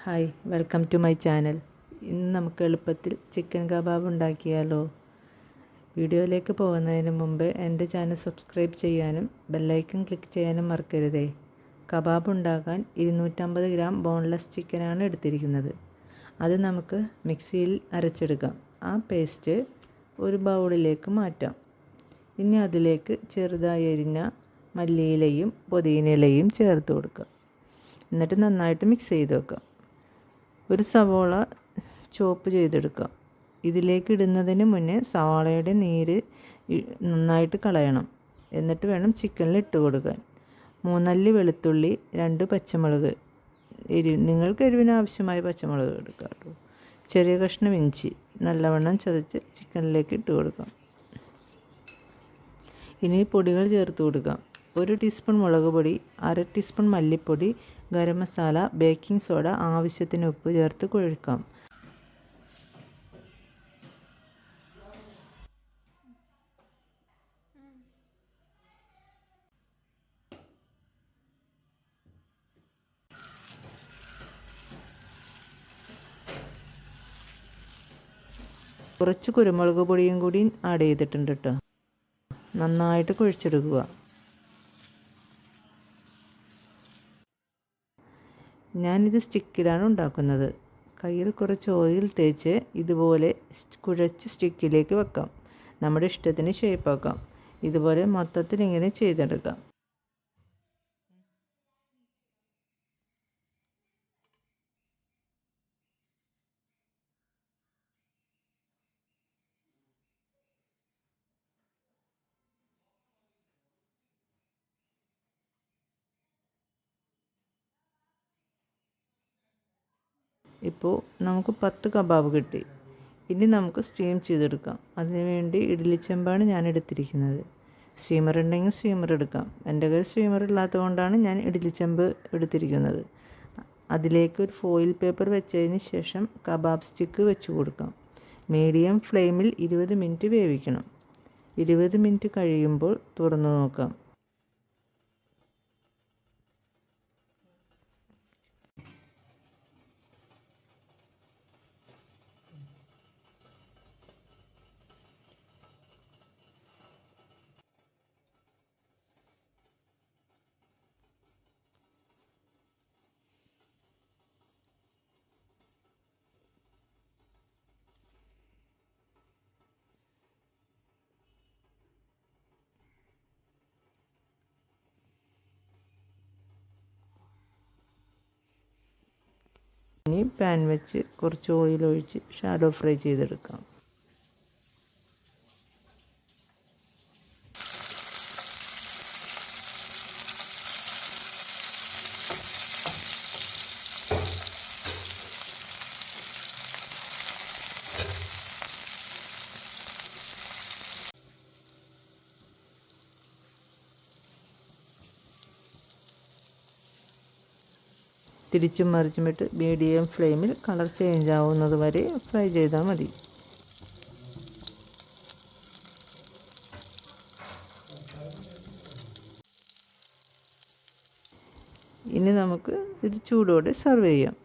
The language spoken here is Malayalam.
Hi, welcome to my channel. ഇന്ന് നമുക്ക് എളുപ്പത്തിൽ ചിക്കൻ കബാബ് ഉണ്ടാക്കിയാലോ? വീഡിയോയിലേക്ക് പോകുന്നതിന് മുമ്പ് എൻ്റെ ചാനൽ സബ്സ്ക്രൈബ് ചെയ്യാനും ബെല്ലൈക്കൺ ക്ലിക്ക് ചെയ്യാനും മറക്കരുതേ. കബാബ് ഉണ്ടാക്കാൻ 250 ഗ്രാം ബോൺലെസ് ചിക്കനാണ് എടുത്തിരിക്കുന്നത്. അത് നമുക്ക് മിക്സിയിൽ അരച്ചെടുക്കാം. ആ പേസ്റ്റ് ഒരു ബൗളിലേക്ക് മാറ്റാം. ഇനി അതിലേക്ക് ചെറുതായി അരിഞ്ഞ മല്ലിയിലയും പുതിനയിലയും ചേർത്ത് കൊടുക്കാം. എന്നിട്ട് നന്നായിട്ട് മിക്സ് ചെയ്ത് വെക്കാം. ഒരു സവാള ചോപ്പ് ചെയ്തെടുക്കാം. ഇതിലേക്ക് ഇടുന്നതിന് മുന്നേ സവാളയുടെ നീര് നന്നായിട്ട് കളയണം. എന്നിട്ട് വേണം ചിക്കനിൽ ഇട്ട് കൊടുക്കാൻ. 3 അല്ലി വെളുത്തുള്ളി, 2 പച്ചമുളക്, നിങ്ങൾക്ക് എരിവിന് ആവശ്യമായ പച്ചമുളക് എടുക്കാം കേട്ടോ. ചെറിയ കഷ്ണം ഇഞ്ചി നല്ലവണ്ണം ചതച്ച് ചിക്കനിലേക്ക് ഇട്ട് കൊടുക്കാം. ഇനി പൊടികൾ ചേർത്ത് കൊടുക്കാം. 1 ടീസ്പൂൺ മുളക് പൊടി, 1/2 ടീസ്പൂൺ മല്ലിപ്പൊടി, ഗരം മസാല, ബേക്കിംഗ് സോഡ, ആവശ്യത്തിന് ഉപ്പ് ചേർത്ത് കുഴക്കാം. കുറച്ച് കുരുമുളക് പൊടിയും കൂടി ആഡ് ചെയ്തിട്ടുണ്ട് കേട്ടോ. നന്നായിട്ട് കുഴച്ചെടുക്കുക. ഞാനിത് സ്റ്റിക്കിലാണ് ഉണ്ടാക്കുന്നത്. കയ്യിൽ കുറച്ച് ഓയിൽ തേച്ച് ഇതുപോലെ കുഴച്ച് സ്റ്റിക്കിലേക്ക് വെക്കാം. നമ്മുടെ ഇഷ്ടത്തിന് ഷേപ്പാക്കാം. ഇതുപോലെ മൊത്തത്തിൽ ഇങ്ങനെ ചെയ്തെടുക്കാം. ഇപ്പോൾ നമുക്ക് 10 കബാബ് കിട്ടി. ഇനി നമുക്ക് സ്റ്റീം ചെയ്തെടുക്കാം. അതിനുവേണ്ടി ഇഡ്ഡലിച്ചെമ്പാണ് ഞാൻ എടുത്തിരിക്കുന്നത്. സ്റ്റീമർ ഉണ്ടെങ്കിൽ സ്റ്റീമർ എടുക്കാം. എൻ്റെ കയ്യിൽ സ്റ്റീമർ ഇല്ലാത്തതുകൊണ്ടാണ് ഞാൻ ഇഡ്ഡലിച്ചെമ്പ് എടുത്തിരിക്കുന്നത്. അതിലേക്ക് ഒരു ഫോയിൽ പേപ്പർ വെച്ചതിന് ശേഷം കബാബ് സ്റ്റിക്ക് വെച്ച് കൊടുക്കാം. മീഡിയം ഫ്ലെയിമിൽ 20 മിനിറ്റ് വേവിക്കണം. 20 മിനിറ്റ് കഴിയുമ്പോൾ തുറന്നു നോക്കാം. ഇനി പാൻ വെച്ച് കുറച്ച് ഓയിൽ ഒഴിച്ച് ഷാലോ ഫ്രൈ ചെയ്തെടുക്കാം. തിരിച്ചും മറിച്ചുമിട്ട് മീഡിയം ഫ്ലെയിമിൽ കളർ ചേഞ്ച് ആവുന്നത് വരെ ഫ്രൈ ചെയ്താൽ മതി. ഇനി നമുക്ക് ഇത് ചൂടോടെ സെർവ് ചെയ്യാം.